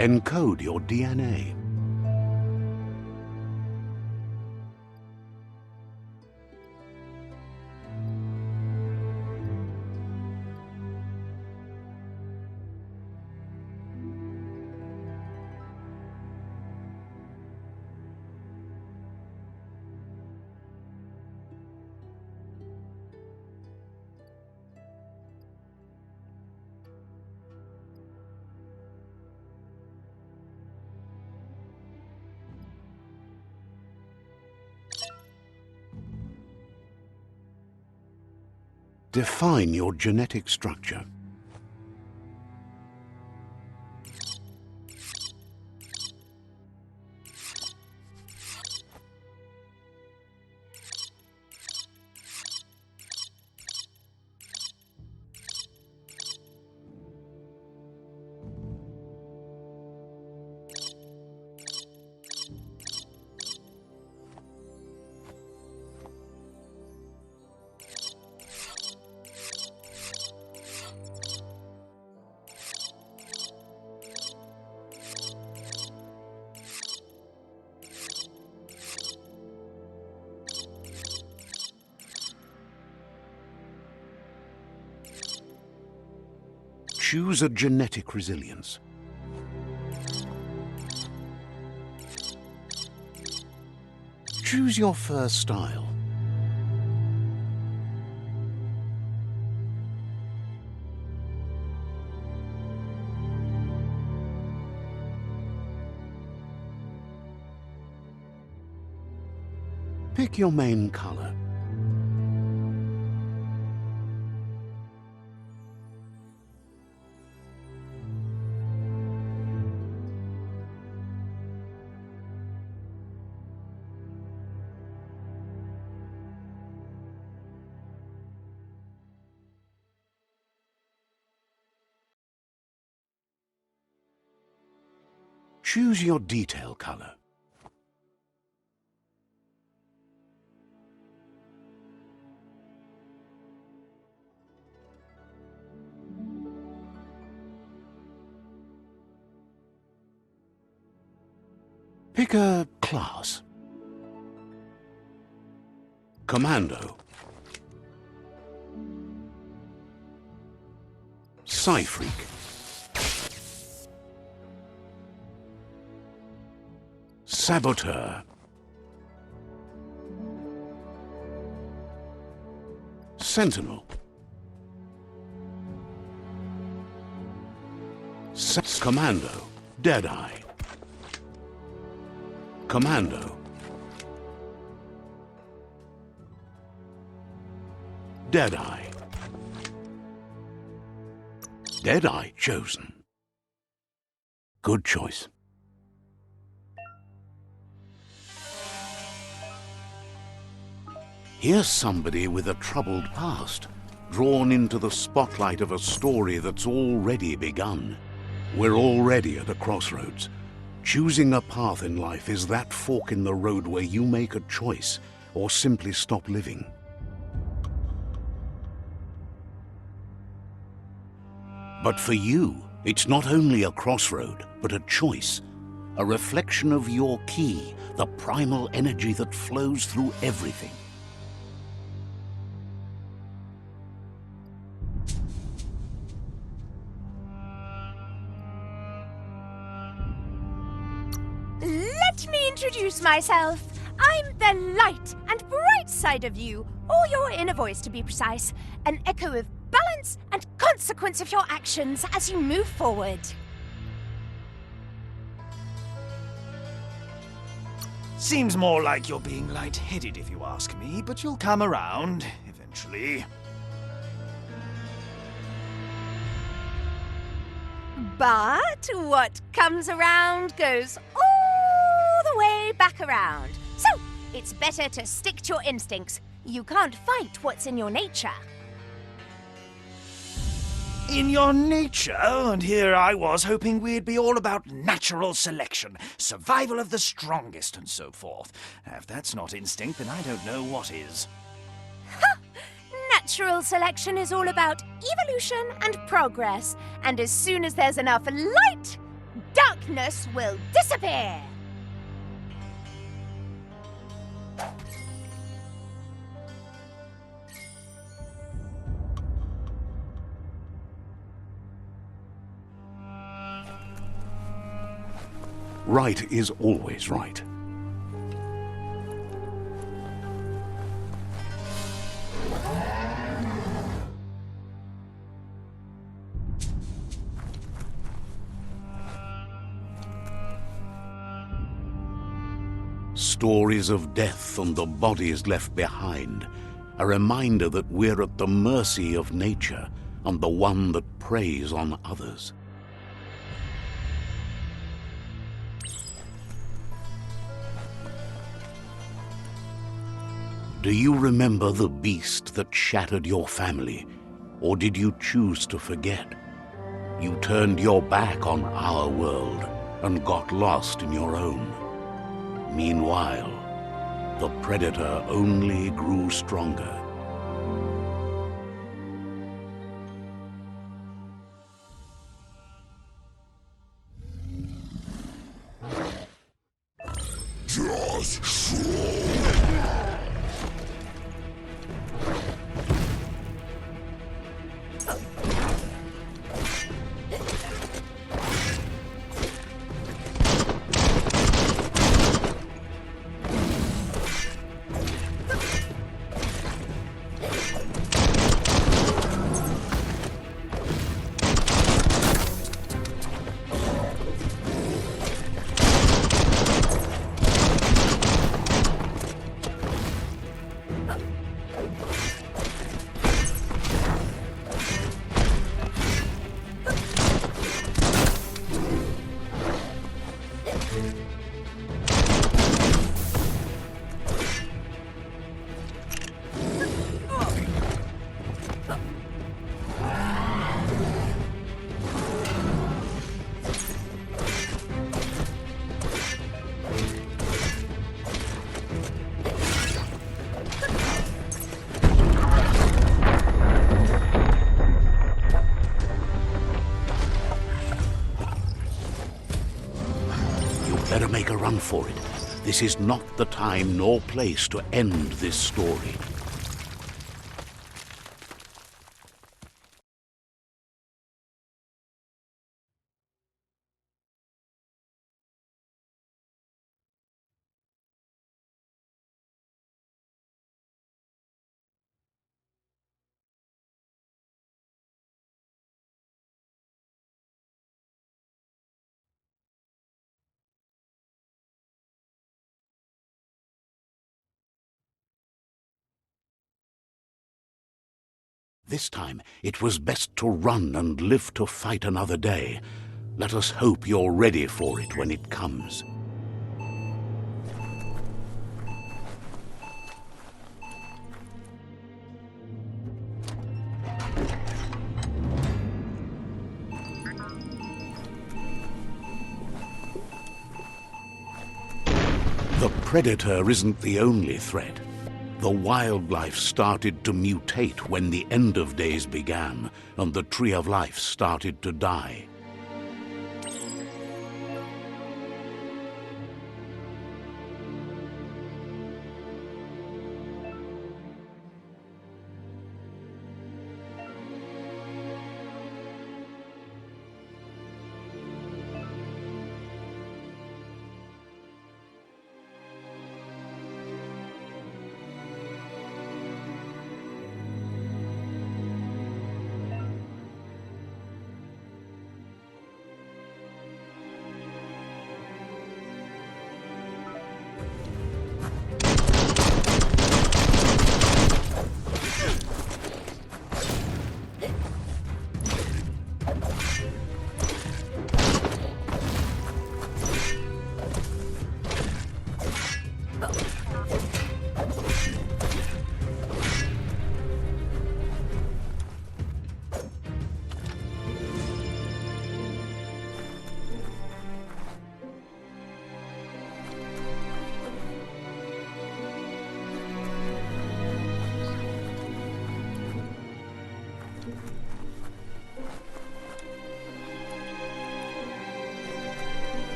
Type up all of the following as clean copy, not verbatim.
Encode your DNA. Define your genetic structure. Choose a genetic resilience. Choose your first style. Pick your main color. Choose your detail color. Pick a class. Commando. Psy-Freak. Saboteur. Sentinel. Commando. Deadeye. Commando. Deadeye. Deadeye chosen. Good choice. Here's somebody with a troubled past, drawn into the spotlight of a story that's already begun. We're already at a crossroads. Choosing a path in life is that fork in the road where you make a choice or simply stop living. But for you, it's not only a crossroad, but a choice. A reflection of your key, the primal energy that flows through everything. Let me introduce myself. I'm the light and bright side of you, or your inner voice to be precise, an echo of balance and consequence of your actions as you move forward. Seems more like you're being light-headed if you ask me, but you'll come around eventually. But what comes around goes all the way back around. So, it's better to stick to your instincts. You can't fight what's in your nature. In your nature, and here I was hoping we'd be all about natural selection, survival of the strongest, and so forth. If that's not instinct, then I don't know what is. Natural selection is all about evolution and progress, and as soon as there's enough light, darkness darkness will disappear. Right is always right. Stories of death and the bodies left behind, a reminder that we're at the mercy of nature and the one that preys on others. Do you remember the beast that shattered your family, or did you choose to forget? You turned your back on our world and got lost in your own. Meanwhile, the predator only grew stronger. Better make a run for it. This is not the time nor place to end this story. This time, it was best to run and live to fight another day. Let us hope you're ready for it when it comes. The predator isn't the only threat. The wildlife started to mutate when the end of days began, and the tree of life started to die.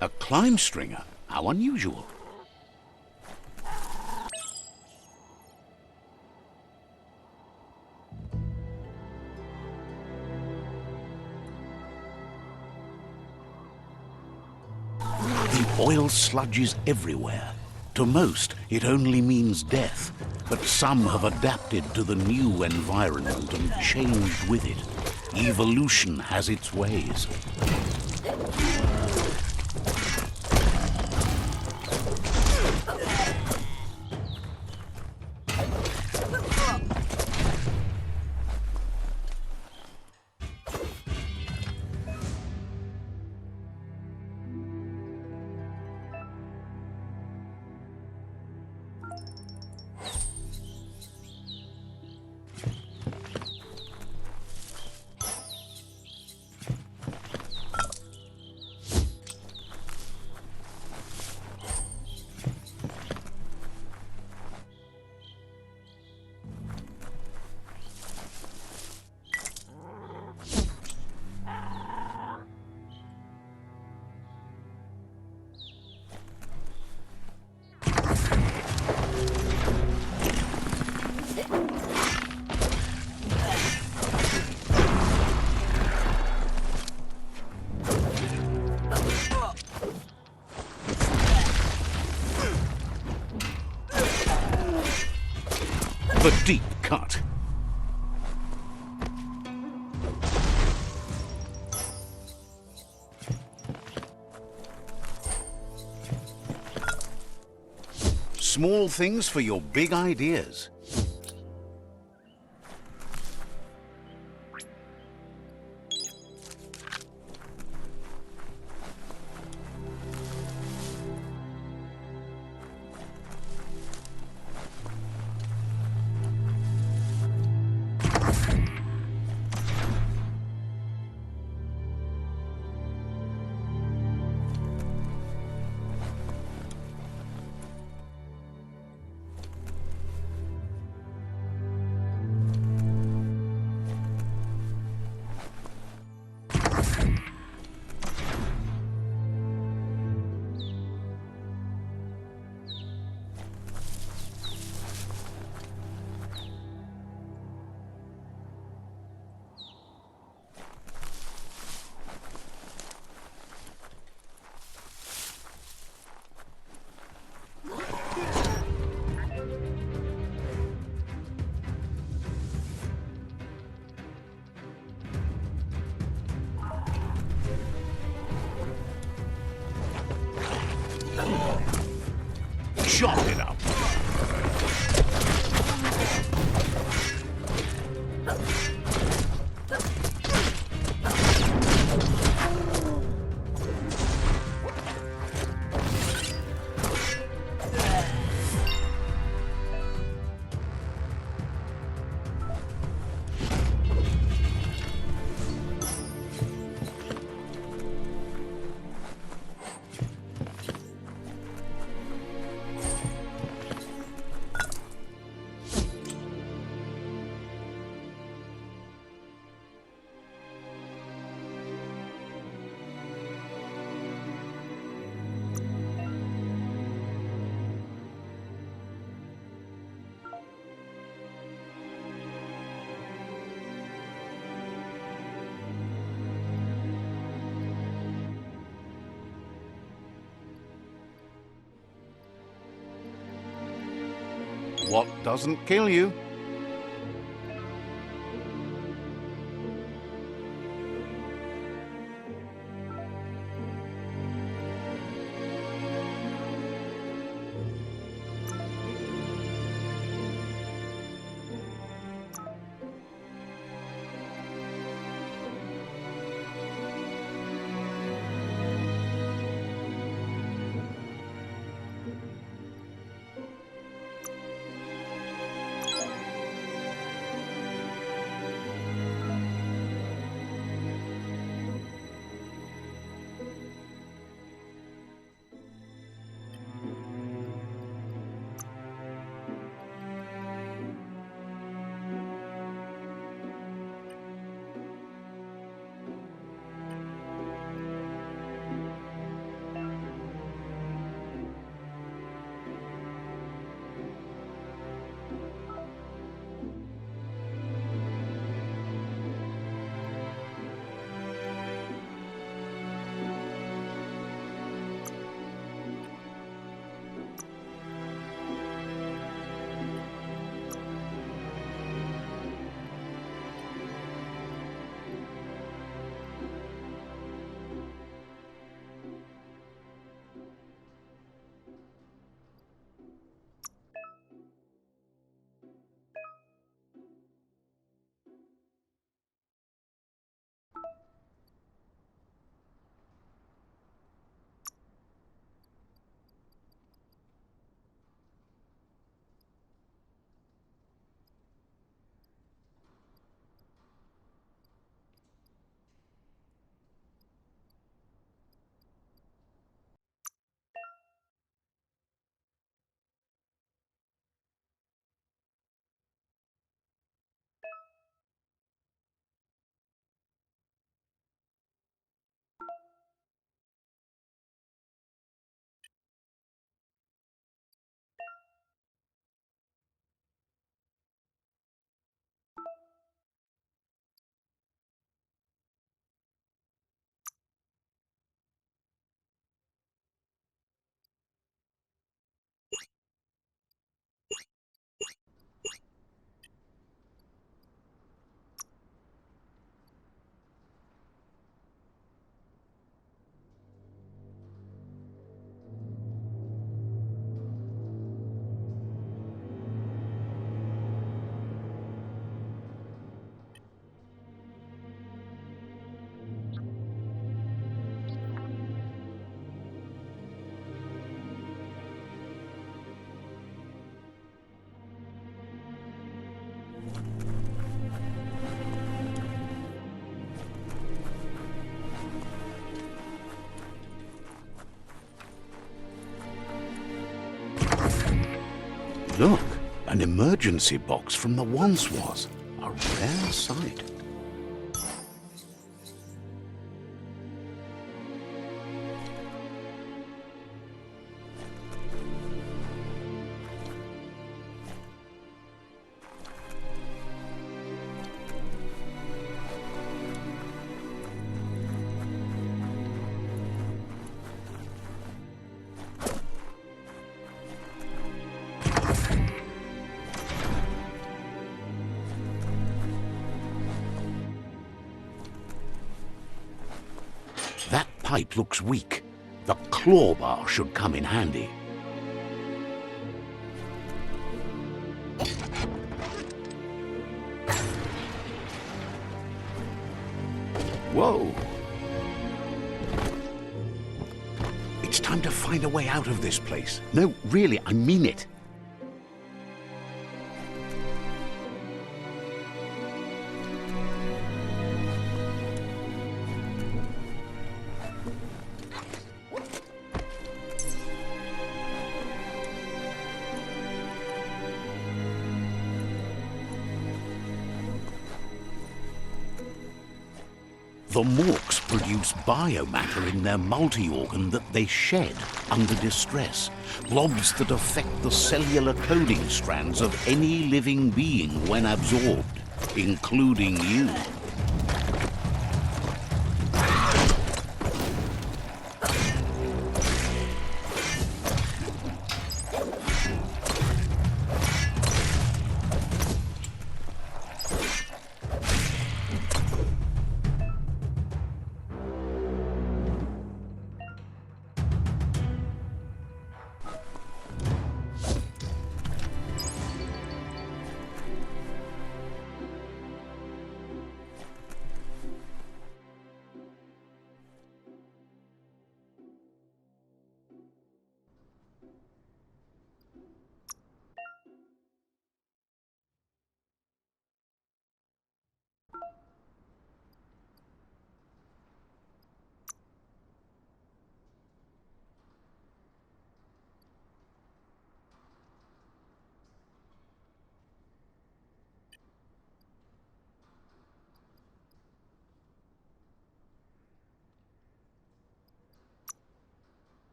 A climb stringer? How unusual. The oil sludges everywhere. To most, it only means death, but some have adapted to the new environment and changed with it. Evolution has its ways. The deep cut. Small things for your big ideas. Chop it up. What doesn't kill you? Look, an emergency box from the once was. A rare sight. That pipe looks weak. The claw bar should come in handy. Whoa! It's time to find a way out of this place. No, really, I mean it. The Morks produce biomatter in their multi-organ that they shed under distress. Blobs that affect the cellular coding strands of any living being when absorbed, including you.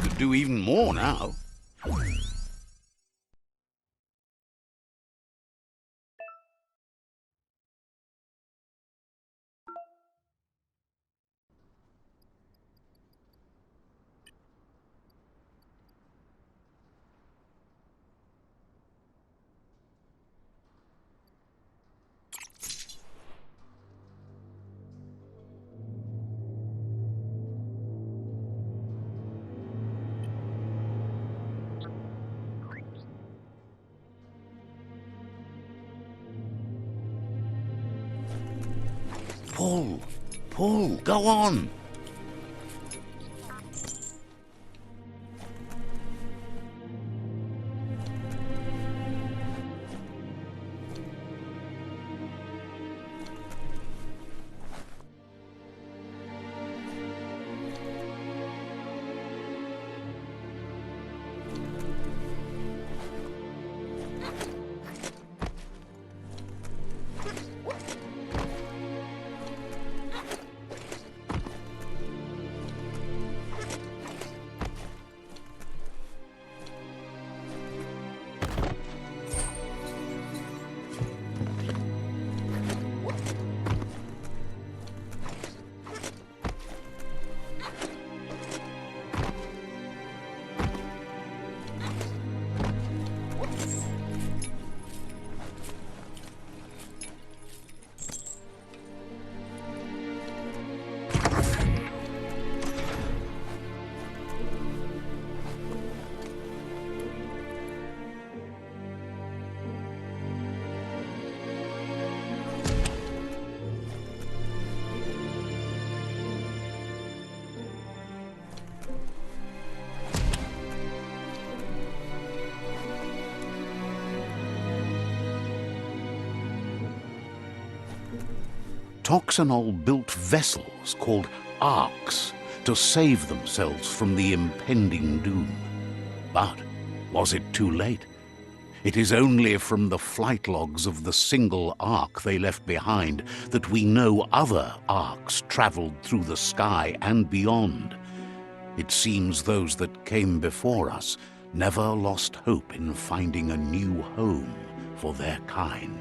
could do even more now. Pull, go on. Toxanol built vessels called arks to save themselves from the impending doom. But was it too late? It is only from the flight logs of the single ark they left behind that we know other arks traveled through the sky and beyond. It seems those that came before us never lost hope in finding a new home for their kind.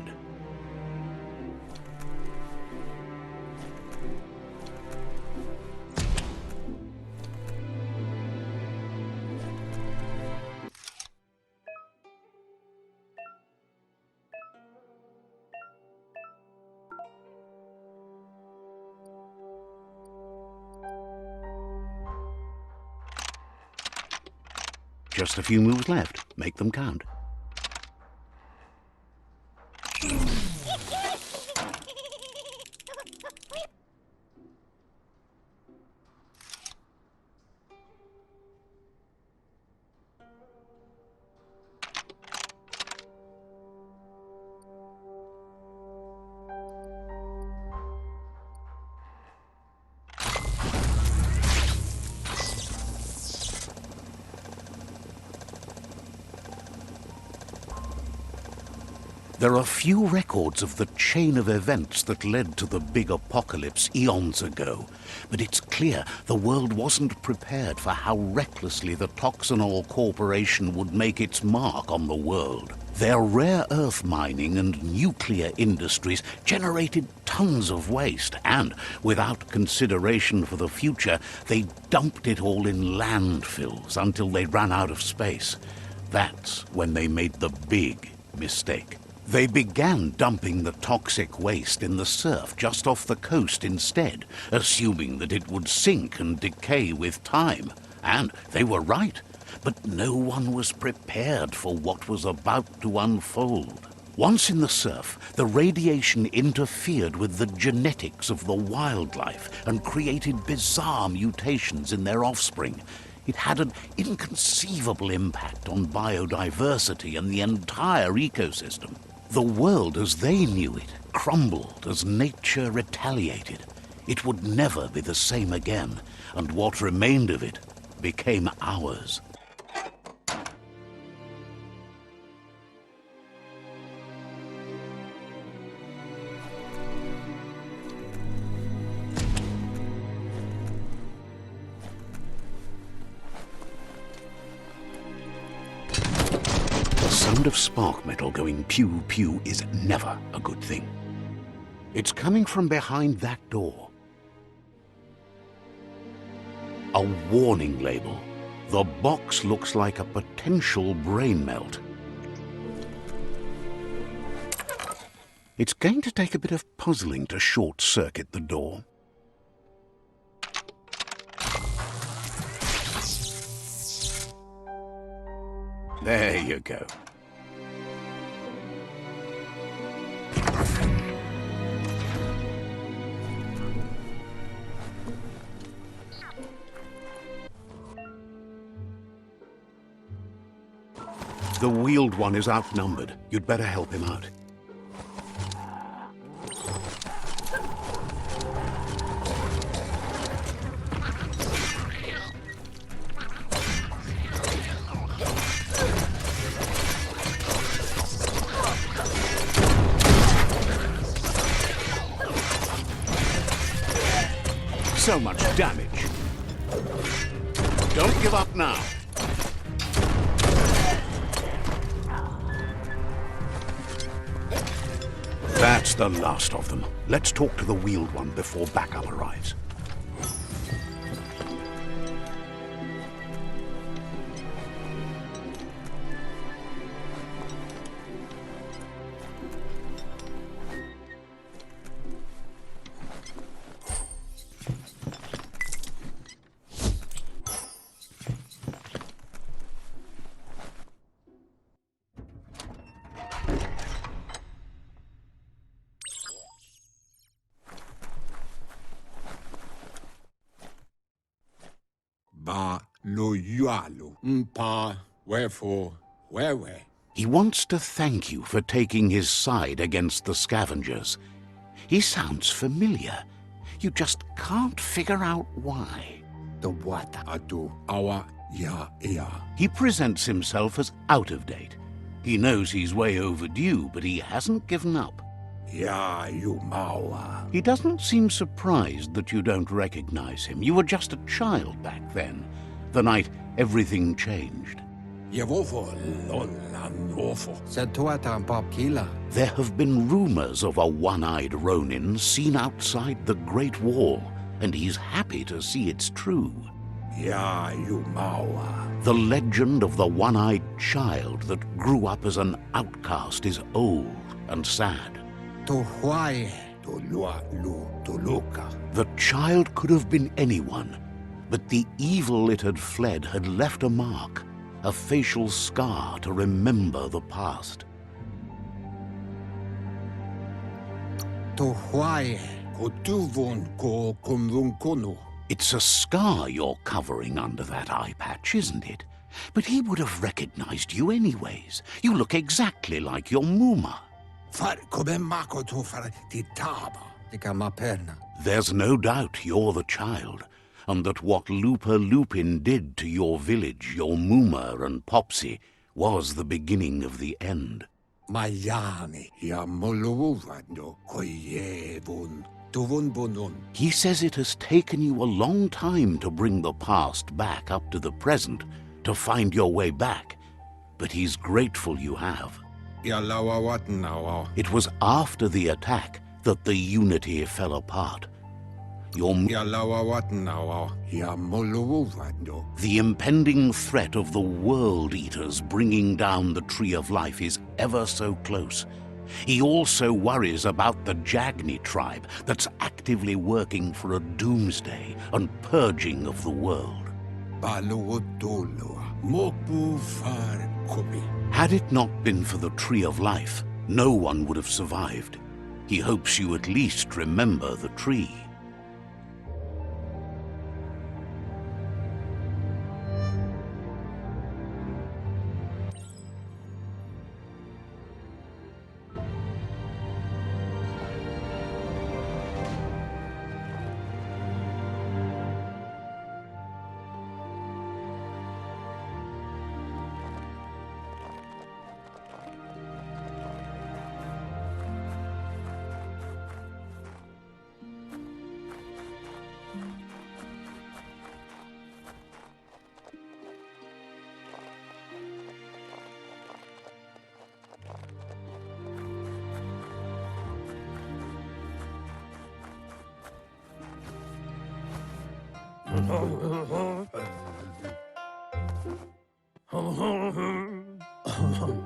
Just a few moves left. Make them count. There are few records of the chain of events that led to the big apocalypse eons ago, but it's clear the world wasn't prepared for how recklessly the Toxanol Corporation would make its mark on the world. Their rare earth mining and nuclear industries generated tons of waste, and without consideration for the future, they dumped it all in landfills until they ran out of space. That's when they made the big mistake. They began dumping the toxic waste in the surf just off the coast instead, assuming that it would sink and decay with time. And they were right, but no one was prepared for what was about to unfold. Once in the surf, the radiation interfered with the genetics of the wildlife and created bizarre mutations in their offspring. It had an inconceivable impact on biodiversity and the entire ecosystem. The world as they knew it crumbled as nature retaliated. It would never be the same again, and what remained of it became ours. sound of spark metal going pew-pew is never a good thing. It's coming from behind that door. A warning label. The box looks like a potential brain melt. It's going to take a bit of puzzling to short-circuit the door. There you go. The wheeled one is outnumbered. You'd better help him out. So much damage. Don't give up now. That's the last of them. Let's talk to the wheeled one before backup arrives. Ba lo yualo, mpa, wherefore, where? He wants to thank you for taking his side against the scavengers. He sounds familiar. You just can't figure out why. The what atu awa ya ea. He presents himself as out of date. He knows he's way overdue, but he hasn't given up. Ya you mawa. He doesn't seem surprised that you don't recognize him. You were just a child back then, the night everything changed. Yevofo lolan awful. Satuatan Pop Kila. There have been rumors of a one-eyed Ronin seen outside the Great Wall, and he's happy to see it's true. Ya you mawa. The legend of the one-eyed child that grew up as an outcast is old and sad. To Hawaii. To lua lu to luka. The child could have been anyone, but the evil it had fled had left a mark, a facial scar to remember the past. To Hawaii. Kotuvon ko kumvunkono. It's a scar you're covering under that eye patch, isn't it? But he would have recognized you anyways. You look exactly like your Muma. Far come mako to far titaba. Tika perna. There's no doubt you're the child, and that what Lupa Lupin did to your village, your Muma and Popsy, was the beginning of the end. Mayani ya molovando koyevun. Tuvun bunun. He says it has taken you a long time to bring the past back up to the present, to find your way back, but he's grateful you have. Ya lawa wat now. It was after the attack that the unity fell apart. Ya lawa wat now. Ya molovando. The impending threat of the World Eaters bringing down the Tree of Life is ever so close. He also worries about the Jagni tribe that's actively working for a doomsday and purging of the world. Baluotolua. Mopu far kobi. Had it not been for the Tree of Life, no one would have survived. He hopes you at least remember the tree.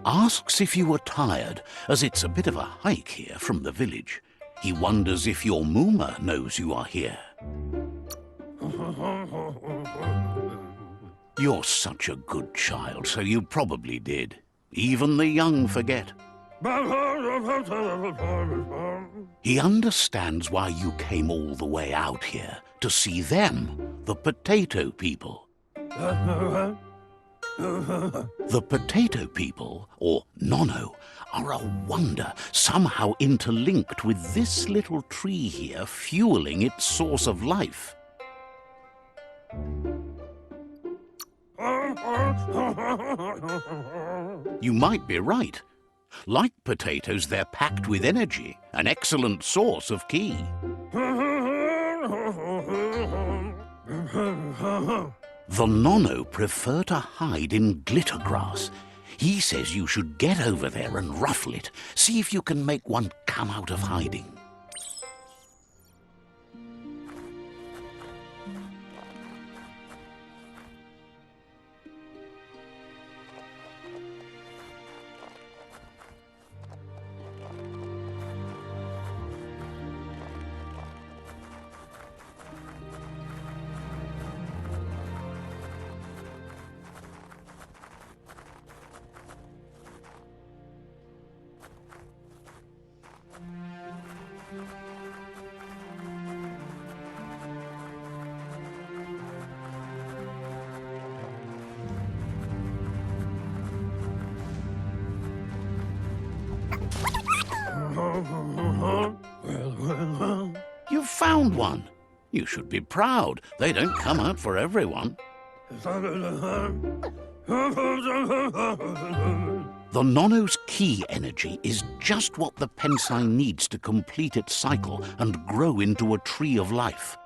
Asks if you are tired, as it's a bit of a hike here from the village. He wonders if your Mooma knows you are here. You're such a good child, so you probably did. Even the young forget. He understands why you came all the way out here, to see them, the potato people. The potato people, or Nono, are a wonder, somehow interlinked with this little tree here fueling its source of life. You might be right. Like potatoes, they're packed with energy, an excellent source of ki. The Nono prefer to hide in glitter grass. He says you should get over there and ruffle it. See if you can make one come out of hiding. You've found one. You should be proud. They don't come out for everyone. The Nono's ki energy is just what the Pensai needs to complete its cycle and grow into a tree of life.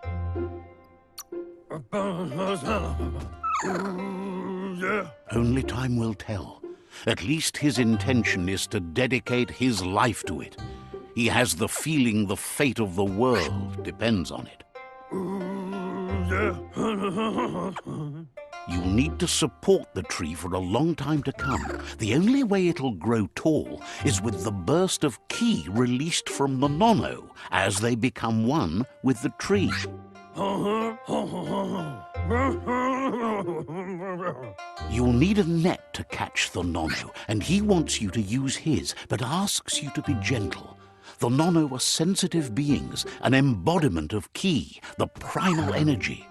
Only time will tell. At least his intention is to dedicate his life to it. He has the feeling the fate of the world depends on it. You'll need to support the tree for a long time to come. The only way it'll grow tall is with the burst of ki released from the Nono as they become one with the tree. You'll need a net to catch the Nono, and he wants you to use his, but asks you to be gentle. The Nono are sensitive beings, an embodiment of ki, the primal energy.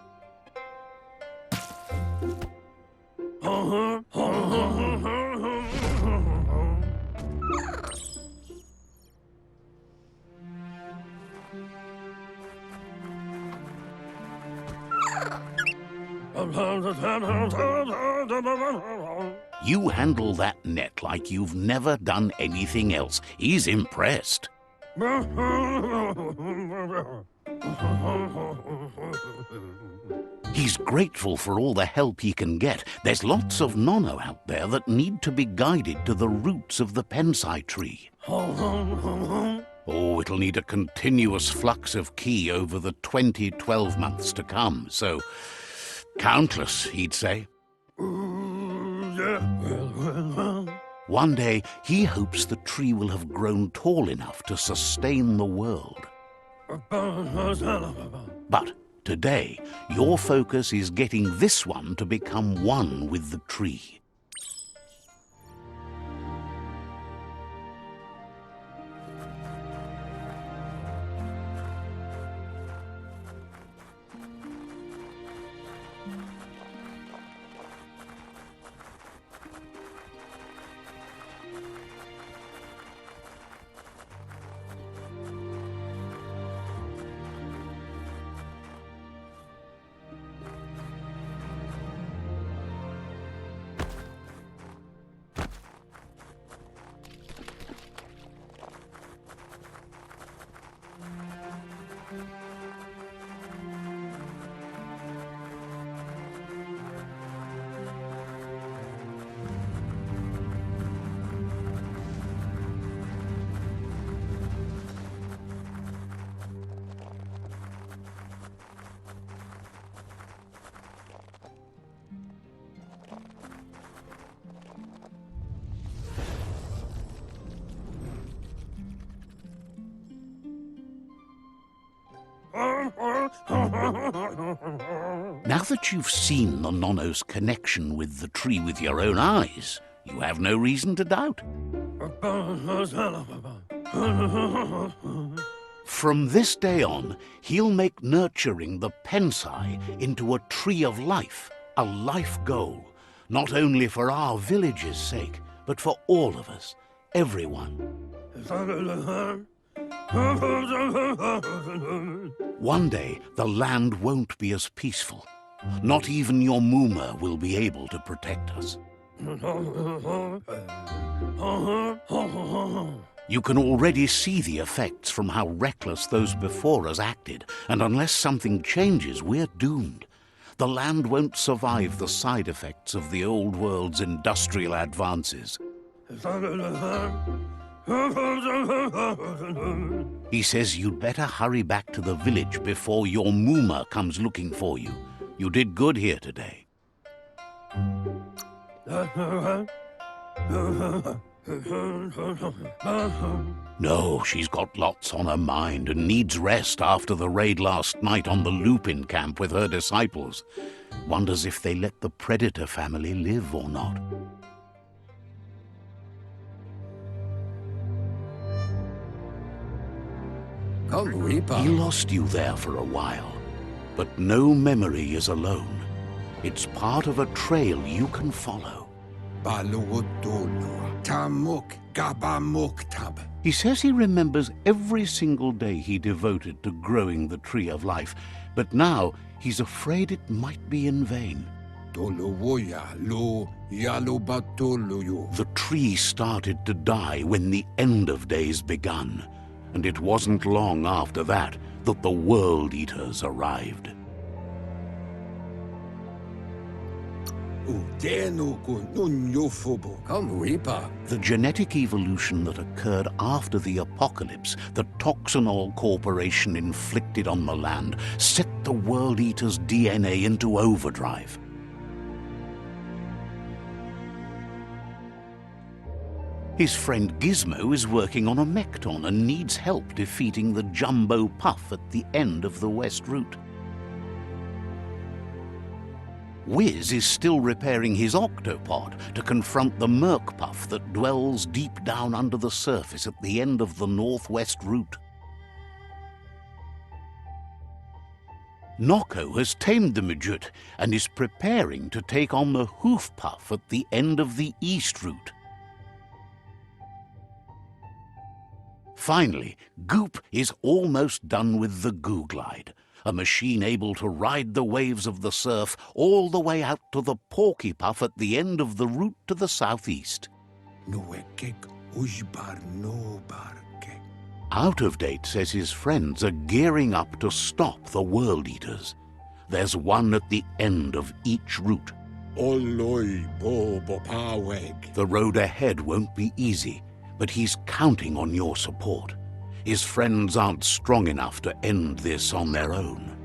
You handle that net like you've never done anything else. He's impressed. He's grateful for all the help he can get. There's lots of Nono out there that need to be guided to the roots of the Pensai tree. Oh, it'll need a continuous flux of ki over the 12 months to come, so countless, he'd say. One day, he hopes the tree will have grown tall enough to sustain the world. But today, your focus is getting this one to become one with the tree. Now that you've seen the Nonno's connection with the tree with your own eyes, you have no reason to doubt. From this day on, he'll make nurturing the Pensai into a tree of life, a life goal, not only for our village's sake, but for all of us, everyone. One day, the land won't be as peaceful. Not even your Muma will be able to protect us. You can already see the effects from how reckless those before us acted, and unless something changes, we're doomed. The land won't survive the side effects of the old world's industrial advances. He says you'd better hurry back to the village before your Muma comes looking for you. You did good here today. No, she's got lots on her mind and needs rest after the raid last night on the Lupin camp with her disciples. Wonders if they let the Predator family live or not. Come, Reaper. He lost you there for a while, but no memory is alone. It's part of a trail you can follow. Baluotolo. Tamuk gabamuktab. He says he remembers every single day he devoted to growing the Tree of Life, but now he's afraid it might be in vain. Tolowoya lo yalobatoloyo. The tree started to die when the end of days begun, and it wasn't long after that that the World Eaters arrived. Come, Reaper. The genetic evolution that occurred after the apocalypse the Toxinol Corporation inflicted on the land set the World Eater's DNA into overdrive. His friend Gizmo is working on a Mekton and needs help defeating the Jumbo Puff at the end of the West Route. Wiz is still repairing his octopod to confront the Merc Puff that dwells deep down under the surface at the end of the Northwest Route. Noko has tamed the Midget and is preparing to take on the Hoof Puff at the end of the East Route. Finally, Goop is almost done with the Goo Glide, a machine able to ride the waves of the surf all the way out to the Porky Puff at the end of the route to the southeast. Out of Date says his friends are gearing up to stop the World Eaters. There's one at the end of each route. The road ahead won't be easy, but he's counting on your support. His friends aren't strong enough to end this on their own.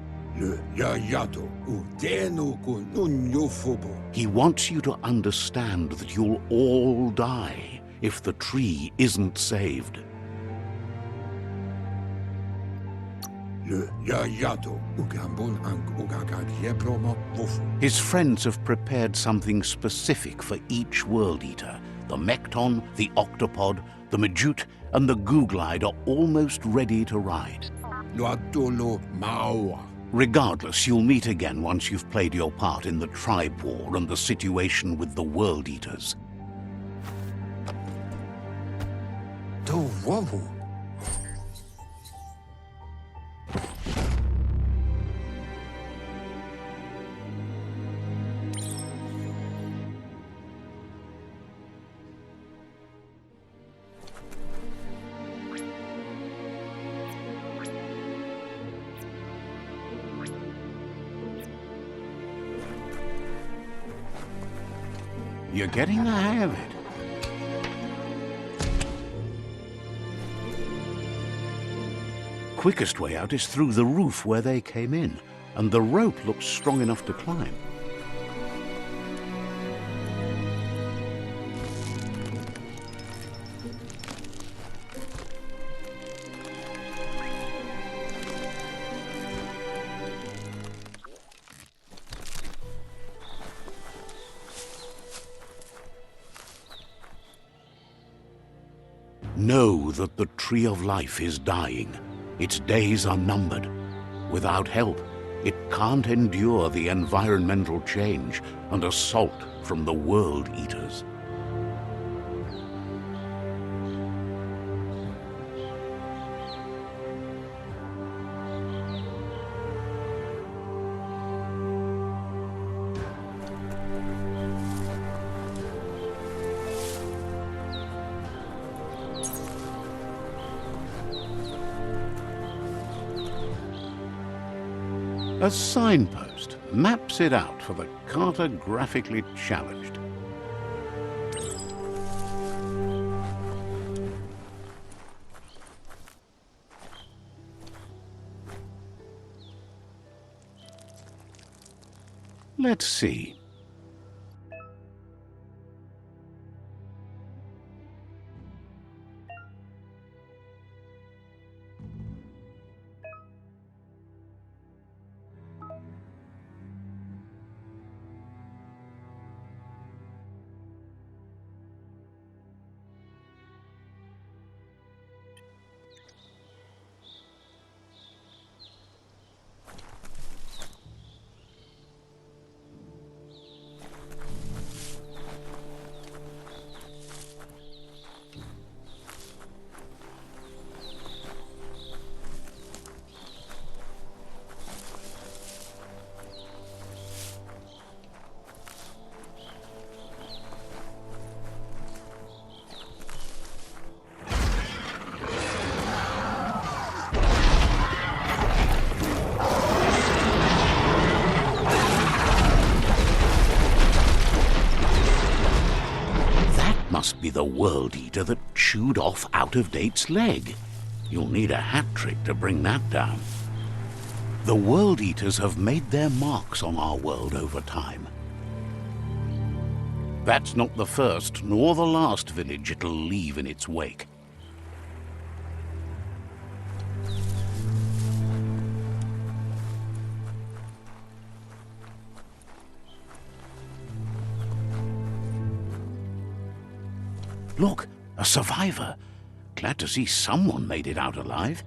He wants you to understand that you'll all die if the tree isn't saved. His friends have prepared something specific for each World Eater. The Mekton, the Octopod, the Majute, and the Goo Glide are almost ready to ride. Regardless, you'll meet again once you've played your part in the tribe war and the situation with the World Eaters. You're getting the hang of it. Quickest way out is through the roof where they came in, and the rope looks strong enough to climb. Know that the Tree of Life is dying. Its days are numbered. Without help, it can't endure the environmental change and assault from the World Eaters. A signpost maps it out for the cartographically challenged. Let's see. Must be the World Eater that chewed off Out-of-Date's leg. You'll need a hat trick to bring that down. The World Eaters have made their marks on our world over time. That's not the first nor the last village it'll leave in its wake. Look, a survivor. Glad to see someone made it out alive.